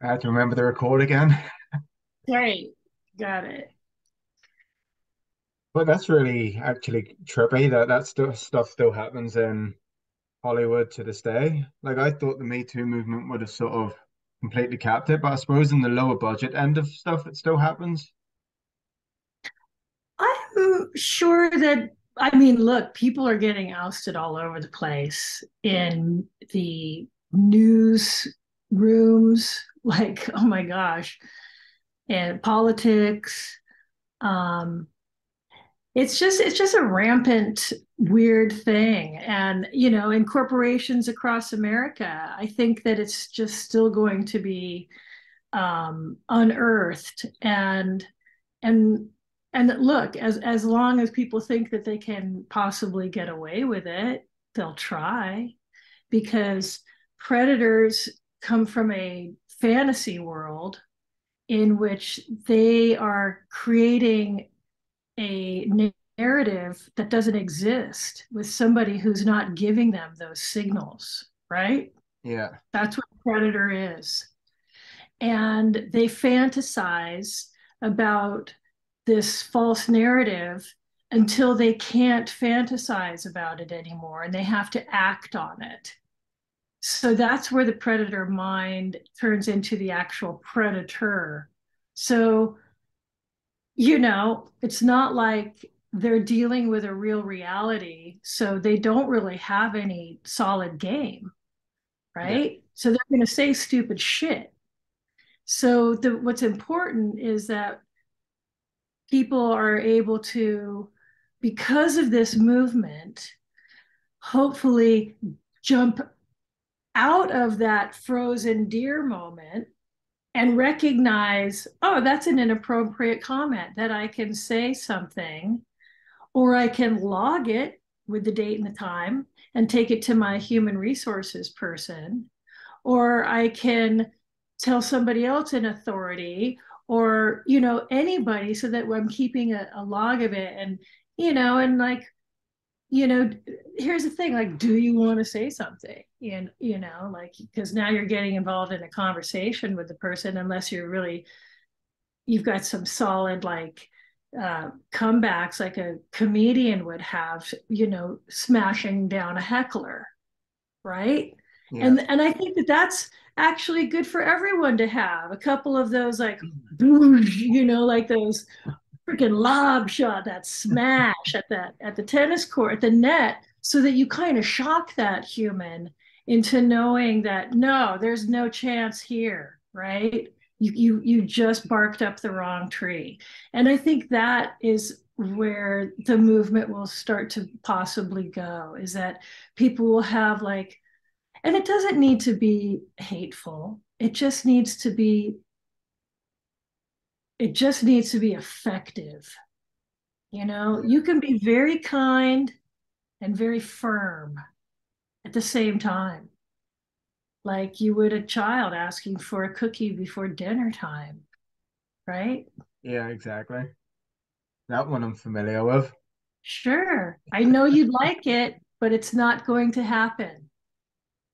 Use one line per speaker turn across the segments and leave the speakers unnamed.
I had to remember the record again.
Right. Got it.
But that's really actually trippy that stuff still happens in Hollywood to this day. Like I thought the Me Too movement would have sort of completely capped it, but I suppose in the lower budget end of stuff, it still happens.
I'm sure that, I mean, look, people are getting ousted all over the place in the news rooms, like, oh my gosh, and politics. Um, it's just a rampant weird thing. And, in corporations across America, I think that it's just still going to be unearthed and and look, as long as people think that they can possibly get away with it, they'll try, because predators come from a fantasy world in which they are creating a narrative that doesn't exist with somebody who's not giving them those signals, right?
Yeah.
That's what a predator is. And they fantasize about this false narrative until they can't fantasize about it anymore and they have to act on it. So that's where the predator mind turns into the actual predator. So, it's not like they're dealing with a real reality. So they don't really have any solid game,
Yeah.
right? So they're going to say stupid shit. So what's important is that people are able to, because of this movement, hopefully jump out of that frozen deer moment and recognize, oh, that's an inappropriate comment, that I can say something, or I can log it with the date and the time and take it to my human resources person, or I can tell somebody else in authority, or anybody, so that I'm keeping a log of it. And and like, you know here's the thing, like, do you want to say something? And like, because now you're getting involved in a conversation with the person, unless you've got some solid, like, comebacks, like a comedian would have, smashing down a heckler, right?
Yeah.
And I think that that's actually good for everyone to have a couple of those, like, like those freaking lob shot, that smash at the tennis court, at the net, so that you kind of shock that human into knowing that no, there's no chance here, right? You just barked up the wrong tree. And I think that is where the movement will start to possibly go, is that people will have, like, and it doesn't need to be hateful. It just needs to be effective. You
Yeah.
can be very kind and very firm at the same time, like you would a child asking for a cookie before dinner time, right?
Yeah, exactly. That one I'm familiar with.
Sure, I know you'd like it, but it's not going to happen.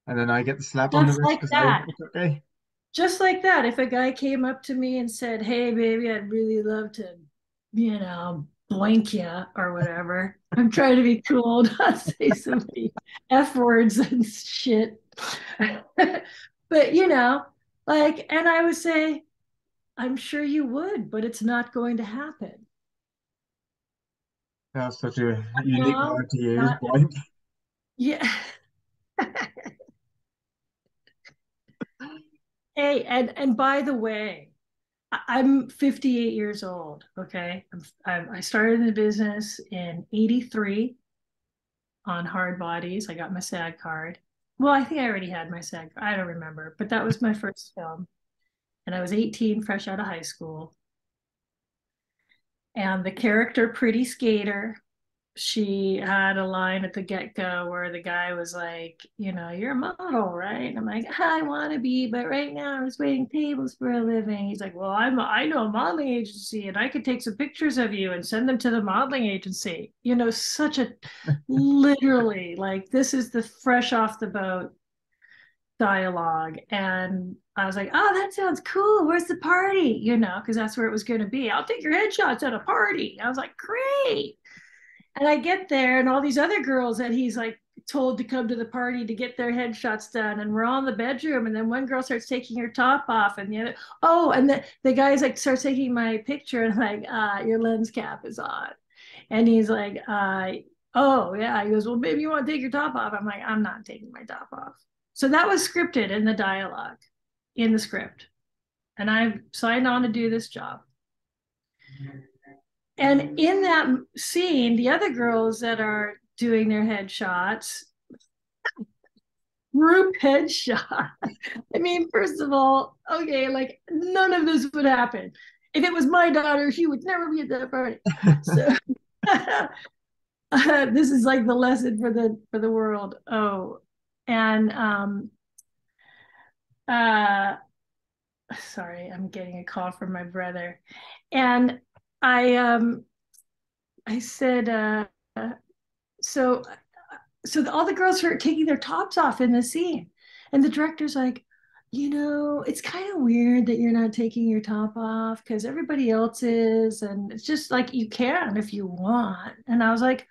And then I get the slap on the
Just
wrist
like
because I
that.
it's okay.
Just like that. If a guy came up to me and said, "Hey, baby, I'd really love to, boink you," or whatever. I'm trying to be cool, not say so many F words and shit. But, like, and I would say, I'm sure you would, but it's not going to happen.
That's such a
You
unique
know,
word to use,
not,
boy.
yeah. Hey, and by the way, I'm 58 years old. Okay, I started in the business in '83 on hard bodies. I got my SAG card. Well, I think I already had my SAG. I don't remember, but that was my first film, and I was 18, fresh out of high school. And the character, Pretty Skater, she had a line at the get-go where the guy was like, "You're a model, right?" And I'm like, "I want to be, but right now I'm just waiting tables for a living." He's like, "Well, I know a modeling agency and I could take some pictures of you and send them to the modeling agency." Such a, literally, like, this is the fresh off the boat dialogue. And I was like, oh, that sounds cool. Where's the party? You know, because that's where it was going to be. I'll take your headshots at a party. I was like, great. And I get there, and all these other girls that he's like told to come to the party to get their headshots done. And we're all in the bedroom. And then one girl starts taking her top off, and the other, oh, and the guy's like starts taking my picture, and I'm like, your lens cap is on. And he's like, oh, yeah. He goes, well, maybe you want to take your top off. I'm like, I'm not taking my top off. So that was scripted in the dialogue, in the script. And I signed on to do this job. And in that scene, the other girls that are doing their headshots, group headshot. I mean, first of all, okay, like none of this would happen. If it was my daughter, she would never be at that party. So this is like the lesson for the world. Oh, and uh sorry, I'm getting a call from my brother. And I said so all the girls are taking their tops off in the scene. And the director's like, you know, it's kind of weird that you're not taking your top off because everybody else is. And it's just like, you can if you want. And I was like,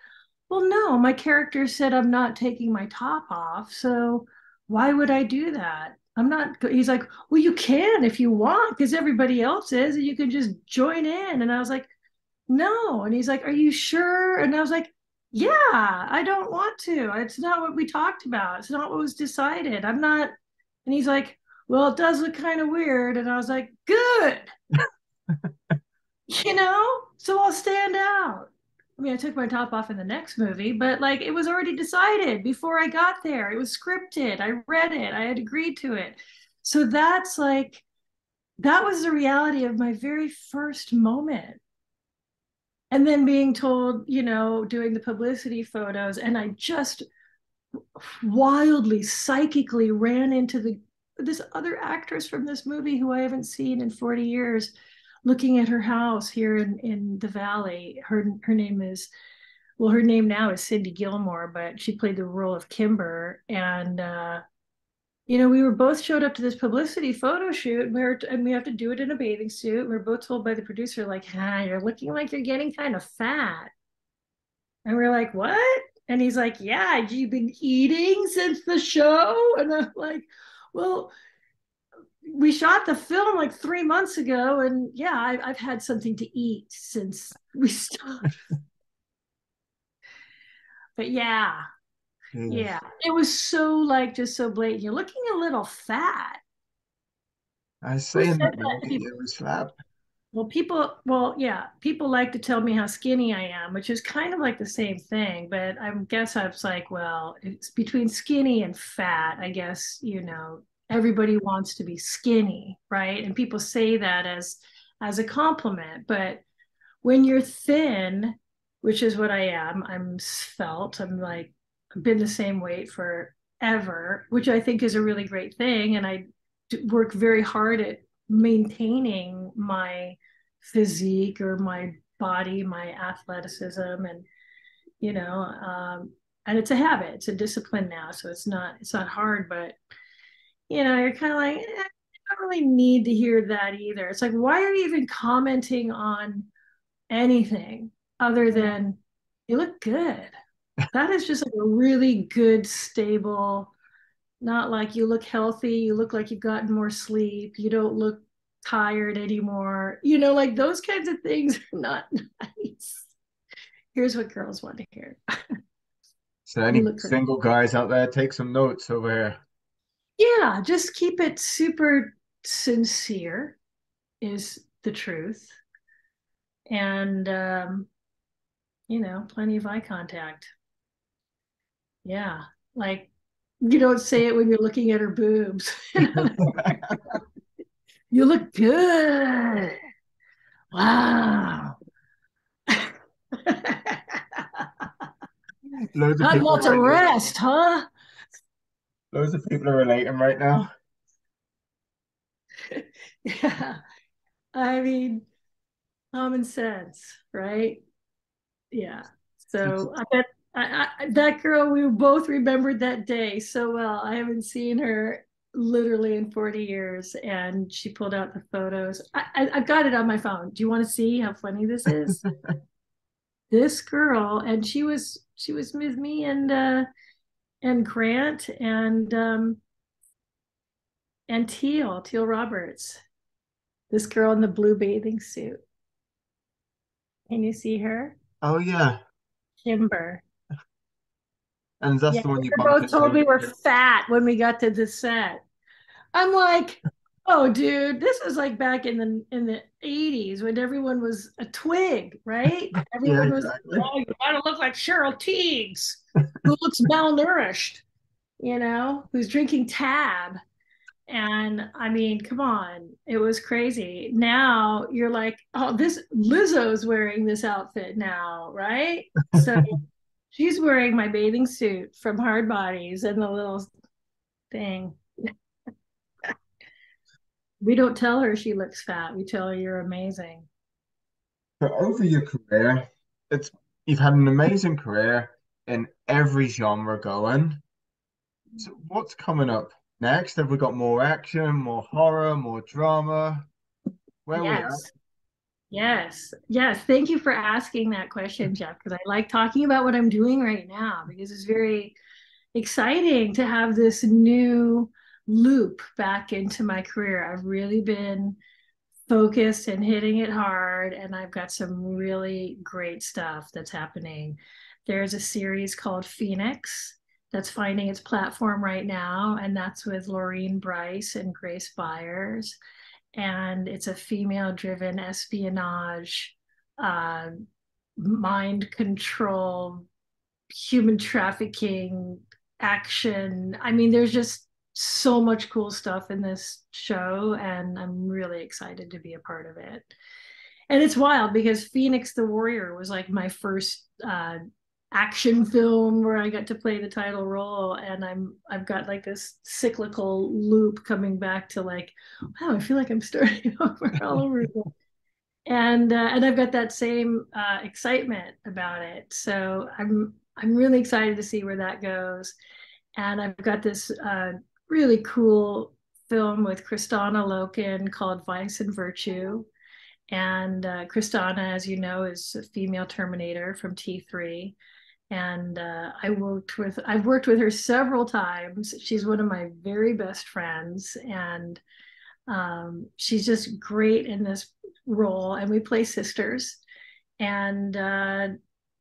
well, no, my character said I'm not taking my top off. So why would I do that? I'm not. He's like, well, you can if you want because everybody else is. And you can just join in. And I was like, no. And he's like, are you sure? And I was like, yeah, I don't want to. It's not what we talked about. It's not what was decided. I'm not. And he's like, well, it does look kind of weird. And I was like, good, you know, so I'll stand out. I mean, I took my top off in the next movie, but like it was already decided before I got there. It was scripted. I read it. I had agreed to it. So that's like, that was the reality of my very first moment. And then being told, you know, doing the publicity photos, and I just wildly psychically ran into this other actress from this movie who I haven't seen in 40 years, looking at her house here in the valley. Her name is, well, her name now is Cindy Gilmore, but she played the role of Kimber. And you know, we were both showed up to this publicity photo shoot, and we have to do it in a bathing suit. We are both told by the producer, like, you're looking like you're getting kind of fat. And we're like, what? And he's like, yeah, you've been eating since the show? And I'm like, well, we shot the film like 3 months ago. And yeah, I've had something to eat since we started. But yeah,
Yes.
yeah, it was so like just so blatant. You're looking a little fat.
I
Who
say
said
in that
that?
movie it was fab.
Well, yeah, people like to tell me how skinny I am, which is kind of like the same thing. But I guess I was like, well, it's between skinny and fat. I guess, you know, everybody wants to be skinny, right? And people say that as a compliment. But when you're thin, which is what I am, I'm svelte. I'm like, I've been the same weight forever, which I think is a really great thing. And I work very hard at maintaining my physique or my body, my athleticism, and you know, and it's a habit, it's a discipline now, so it's not hard, but you know, you're kind of like, I don't really need to hear that either. It's like, why are you even commenting on anything other than you look good? That is just like a really good, stable, not like you look healthy, you look like you've gotten more sleep, you don't look tired anymore. You know, like those kinds of things are not nice. Here's what girls want to hear.
So
You
any
look great.
single guys out there, take some notes over here.
Yeah, just keep it super sincere is the truth. And you know, plenty of eye contact. Yeah. Like you don't say it when you're looking at her boobs. You look good. Wow.
Loads of
Had
people
lots of
right now.
rest, huh?
Loads of people are relating right now.
Yeah. I mean, common sense, right? Yeah. So I bet that girl, we both remembered that day so well. I haven't seen her literally in 40 years. And she pulled out the photos. I've got it on my phone. Do you want to see how funny this is? This girl, and she was with me and Grant and Teal Roberts. This girl in the blue bathing suit. Can you see her?
Oh yeah.
Kimber.
And that's
Yeah,
the one you
they
bumped
both told
into.
me we're fat when we got to the set. I'm like, oh, dude, this was like back in the 80s when everyone was a twig, right?
Yeah,
Everyone was,
exactly.
oh, you gotta look like Cheryl Tiegs, who looks malnourished, who's drinking Tab. And I mean, come on, it was crazy. Now you're like, oh, this Lizzo's wearing this outfit now, right? So she's wearing my bathing suit from Hard Bodies and the little thing. We don't tell her she looks fat. We tell her you're amazing.
But over your career, it's you've had an amazing career in every genre going. So what's coming up next? Have we got more action, more horror, more drama? Where are we at?
Yes. Yes. Yes. Thank you for asking that question, Jeff, because I like talking about what I'm doing right now because it's very exciting to have this new loop back into my career. I've really been focused and hitting it hard, and I've got some really great stuff that's happening. There's a series called Phoenix that's finding its platform right now, and that's with Laureen Bryce and Grace Byers. And it's a female driven espionage, uh, mind control, human trafficking, action. I mean, there's just so much cool stuff in this show, and I'm really excited to be a part of it. And it's wild because Phoenix the Warrior was like my first action film where I got to play the title role, and I've got like this cyclical loop coming back to like, wow, I feel like I'm starting over all over again. And I've got that same excitement about it. So I'm really excited to see where that goes. And I've got this really cool film with Kristana Loken called Vice and Virtue. And Kristana, as you know, is a female Terminator from T3. And I've worked with her several times. She's one of my very best friends, and she's just great in this role. And we play sisters. And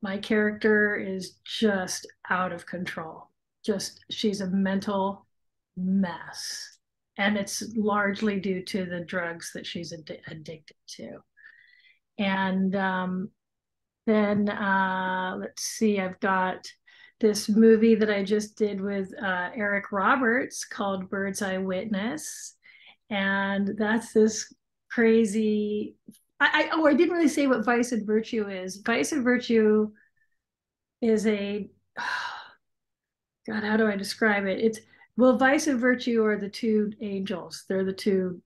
my character is just out of control. Just she's a mental mess, and it's largely due to the drugs that she's addicted to. And then let's see, I've got this movie that I just did with Eric Roberts called Bird's Eye Witness. And that's this crazy. I didn't really say what Vice and Virtue is. Vice and Virtue is a God, how do I describe it? It's well, Vice and Virtue are the two angels. They're the two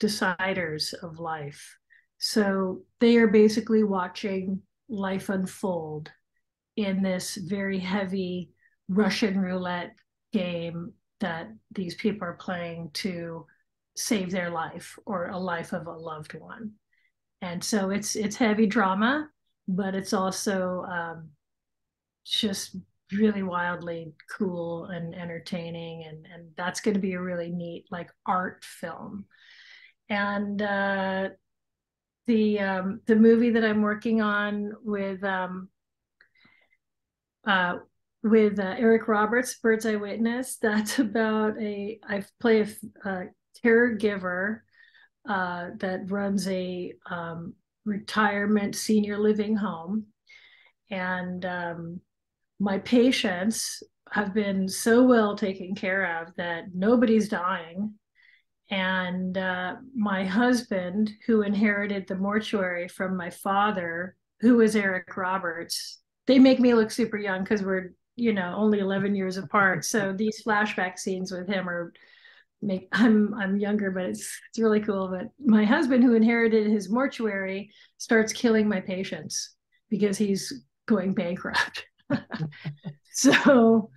deciders of life. So they are basically watching life unfold in this very heavy Russian roulette game that these people are playing to save their life or a life of a loved one. And so it's heavy drama, but it's also just really wildly cool and entertaining, and that's going to be a really neat like art film. And the movie that I'm working on with Eric Roberts, Bird's Eye Witness. That's about I play a caregiver that runs a retirement senior living home, and my patients have been so well taken care of that nobody's dying. And my husband, who inherited the mortuary from my father, who was Eric Roberts, they make me look super young because we're, only 11 years apart. So these flashback scenes with him I'm younger, but it's really cool. But my husband, who inherited his mortuary, starts killing my patients because he's going bankrupt. So